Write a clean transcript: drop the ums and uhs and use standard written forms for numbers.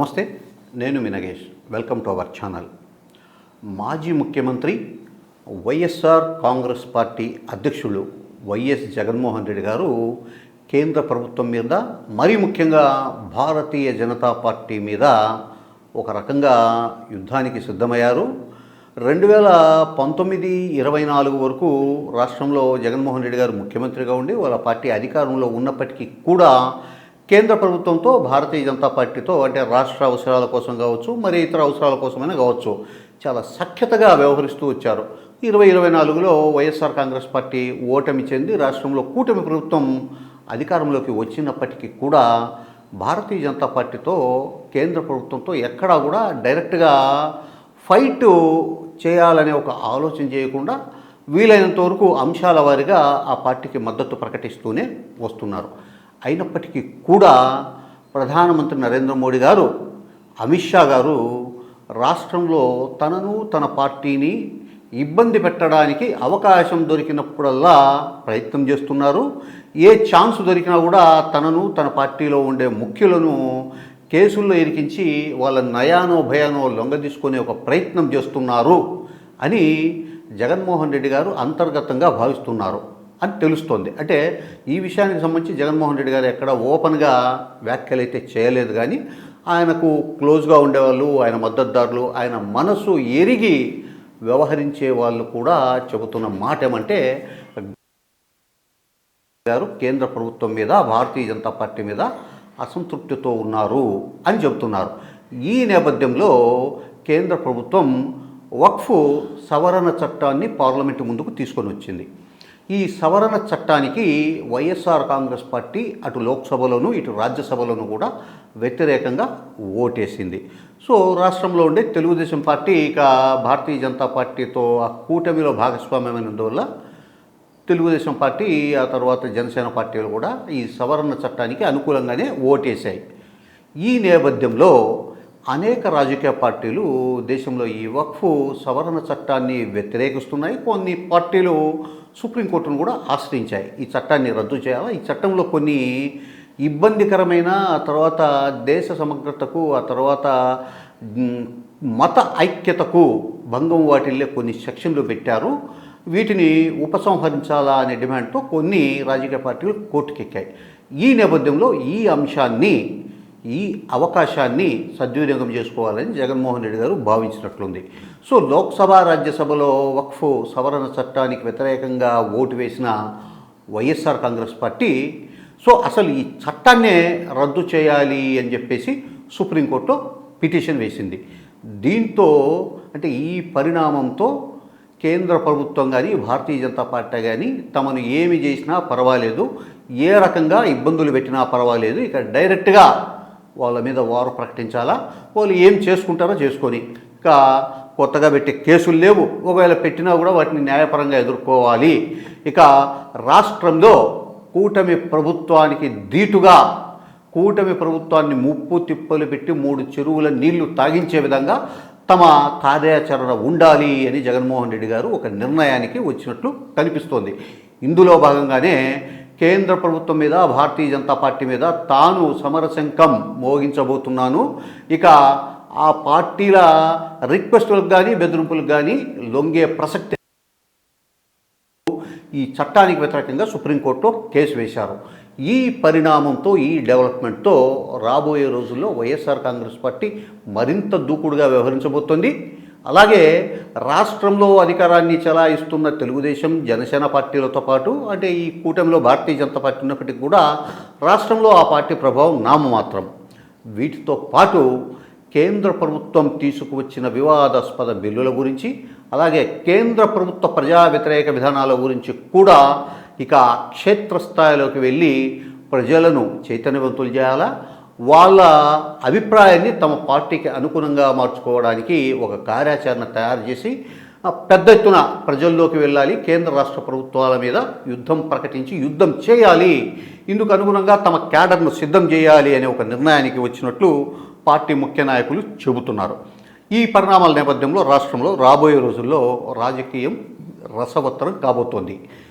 నమస్తే, నేను మీ Nagesh. Welcome to our channel. మాజీ ముఖ్యమంత్రి వైఎస్ఆర్ కాంగ్రెస్ పార్టీ అధ్యక్షులు వైఎస్ జగన్మోహన్ రెడ్డి గారు కేంద్ర ప్రభుత్వం మీద, మరీ ముఖ్యంగా భారతీయ జనతా పార్టీ మీద ఒక రకంగా యుద్ధానికి సిద్ధమయ్యారు. 2019-24 వరకు రాష్ట్రంలో జగన్మోహన్ రెడ్డి గారు ముఖ్యమంత్రిగా ఉండి వాళ్ళ పార్టీ అధికారంలో ఉన్నప్పటికీ కూడా కేంద్ర ప్రభుత్వంతో, భారతీయ జనతా పార్టీతో, అంటే రాష్ట్ర అవసరాల కోసం కావచ్చు, మరి ఇతర అవసరాల కోసమైనా కావచ్చు, చాలా సఖ్యతగా వ్యవహరిస్తూ వచ్చారు. 2024లో వైఎస్ఆర్ కాంగ్రెస్ పార్టీ ఓటమి చెంది రాష్ట్రంలో కూటమి ప్రభుత్వం అధికారంలోకి వచ్చినప్పటికీ కూడా భారతీయ జనతా పార్టీతో, కేంద్ర ప్రభుత్వంతో ఎక్కడా కూడా డైరెక్ట్గా ఫైట్ చేయాలనే ఒక ఆలోచన చేయకుండా వీలైనంత వరకు అంశాల వారీగా ఆ పార్టీకి మద్దతు ప్రకటిస్తూనే వస్తున్నారు. అయినప్పటికీ కూడా ప్రధానమంత్రి నరేంద్ర మోడీ గారు, అమిత్ షా గారు రాష్ట్రంలో తనను, తన పార్టీని ఇబ్బంది పెట్టడానికి అవకాశం దొరికినప్పుడల్లా ప్రయత్నం చేస్తున్నారు. ఏ ఛాన్స్ దొరికినా కూడా తనను, తన పార్టీలో ఉండే ముఖ్యులను కేసుల్లో ఇరికించి వాళ్ళ నయానో భయానో లొంగదీసుకునే ఒక ప్రయత్నం చేస్తున్నారు అని జగన్మోహన్ రెడ్డి గారు అంతర్గతంగా భావిస్తున్నారు అని తెలుస్తోంది. అంటే ఈ విషయానికి సంబంధించి జగన్మోహన్ రెడ్డి గారు ఎక్కడ ఓపెన్గా వ్యాఖ్యలు అయితే చేయలేదు, కానీ ఆయనకు క్లోజ్గా ఉండేవాళ్ళు, ఆయన మద్దతుదారులు, ఆయన మనసు ఎరిగి వ్యవహరించే వాళ్ళు కూడా చెబుతున్న మాట ఏమంటే, గారు కేంద్ర ప్రభుత్వం మీద, భారతీయ జనతా పార్టీ మీద అసంతృప్తితో ఉన్నారు అని చెబుతున్నారు. ఈ నేపథ్యంలో కేంద్ర ప్రభుత్వం వక్ఫ్ సవరణ చట్టాన్ని పార్లమెంటు ముందుకు తీసుకొని వచ్చింది. ఈ సవరణ చట్టానికి వైఎస్ఆర్ కాంగ్రెస్ పార్టీ అటు లోక్సభలోను, ఇటు రాజ్యసభలోను కూడా వ్యతిరేకంగా ఓటేసింది. సో రాష్ట్రంలో ఉండే తెలుగుదేశం పార్టీ ఇక భారతీయ జనతా పార్టీతో ఆ కూటమిలో భాగస్వామ్యమైనందువల్ల తెలుగుదేశం పార్టీ, ఆ తర్వాత జనసేన పార్టీలు కూడా ఈ సవరణ చట్టానికి అనుకూలంగానే ఓటేశాయి. ఈ నేపథ్యంలో అనేక రాజకీయ పార్టీలు దేశంలో ఈ వక్ఫ్ సవరణ చట్టాన్ని వ్యతిరేకిస్తున్నాయి. కొన్ని పార్టీలు సుప్రీంకోర్టును కూడా ఆశ్రయించాయి. ఈ చట్టాన్ని రద్దు చేయాలా, ఈ చట్టంలో కొన్ని ఇబ్బందికరమైన, ఆ తర్వాత దేశ సమగ్రతకు, ఆ తర్వాత మత ఐక్యతకు భంగం వాటిల్లే కొన్ని సెక్షన్లు పెట్టారు, వీటిని ఉపసంహరించాలా అనే డిమాండ్తో కొన్ని రాజకీయ పార్టీలు కోర్టుకెక్కాయి. ఈ నేపథ్యంలో ఈ అంశాన్ని, ఈ అవకాశాన్ని సద్వినియోగం చేసుకోవాలని జగన్మోహన్ రెడ్డి గారు భావించినట్లుంది. సో లోక్సభ, రాజ్యసభలో వక్ఫ్ సవరణ చట్టానికి వ్యతిరేకంగా ఓటు వేసిన వైఎస్ఆర్ కాంగ్రెస్ పార్టీ సో అసలు ఈ చట్టాన్నే రద్దు చేయాలి అని చెప్పేసి సుప్రీంకోర్టులో పిటిషన్ వేసింది. దీంతో, అంటే ఈ పరిణామంతో కేంద్ర ప్రభుత్వం కానీ, భారతీయ జనతా పార్టీ కానీ తమను ఏమి చేసినా పర్వాలేదు, ఏ రకంగా ఇబ్బందులు పెట్టినా పర్వాలేదు, ఇక డైరెక్ట్గా వాళ్ళ మీద వారు ప్రకటించాలా, వాళ్ళు ఏం చేసుకుంటారో చేసుకొని, ఇక కొత్తగా పెట్టే కేసులు లేవు, ఒకవేళ పెట్టినా కూడా వాటిని న్యాయపరంగా ఎదుర్కోవాలి. ఇక రాష్ట్రంలో కూటమి ప్రభుత్వానికి ధీటుగా, కూటమి ప్రభుత్వాన్ని ముప్పు తిప్పలు పెట్టి 3 చెరువుల నీళ్లు తాగించే విధంగా తమ కార్యాచరణ ఉండాలి అని జగన్మోహన్ రెడ్డి గారు ఒక నిర్ణయానికి వచ్చినట్లు కనిపిస్తోంది. ఇందులో భాగంగానే కేంద్ర ప్రభుత్వం మీద, భారతీయ జనతా పార్టీ మీద తాను సమరశంఖం మోగించబోతున్నాను, ఇక ఆ పార్టీల రిక్వెస్టులకు కానీ, బెదిరింపులకు కానీ లొంగే ప్రసక్తి, ఈ చట్టానికి వ్యతిరేకంగా సుప్రీంకోర్టులో కేసు వేశారు. ఈ పరిణామంతో, ఈ డెవలప్మెంట్తో రాబోయే రోజుల్లో వైఎస్ఆర్ కాంగ్రెస్ పార్టీ మరింత దూకుడుగా వ్యవహరించబోతోంది. అలాగే రాష్ట్రంలో అధికారాన్ని చెలాయిస్తున్న తెలుగుదేశం, జనసేన పార్టీలతో పాటు, అంటే ఈ కూటమిలో భారతీయ జనతా పార్టీ ఉన్నప్పటికీ కూడా రాష్ట్రంలో ఆ పార్టీ ప్రభావం నామమాత్రం. వీటితో పాటు కేంద్ర ప్రభుత్వం తీసుకువచ్చిన వివాదాస్పద బిల్లుల గురించి, అలాగే కేంద్ర ప్రభుత్వ ప్రజా వ్యతిరేక విధానాల గురించి కూడా ఇక క్షేత్రస్థాయిలోకి వెళ్ళి ప్రజలను చైతన్యవంతులు చేయాలా, వాళ్ళ అభిప్రాయాన్ని తమ పార్టీకి అనుగుణంగా మార్చుకోవడానికి ఒక కార్యాచరణ తయారు చేసి పెద్ద ఎత్తున ప్రజల్లోకి వెళ్ళాలి, కేంద్ర రాష్ట్ర ప్రభుత్వాల మీద యుద్ధం ప్రకటించి యుద్ధం చేయాలి, ఇందుకు అనుగుణంగా తమ క్యాడర్ను సిద్ధం చేయాలి అనే ఒక నిర్ణయానికి వచ్చినట్లు పార్టీ ముఖ్య నాయకులు చెబుతున్నారు. ఈ పరిణామాల నేపథ్యంలో రాష్ట్రంలో రాబోయే రోజుల్లో రాజకీయం రసవత్తరం కాబోతోంది.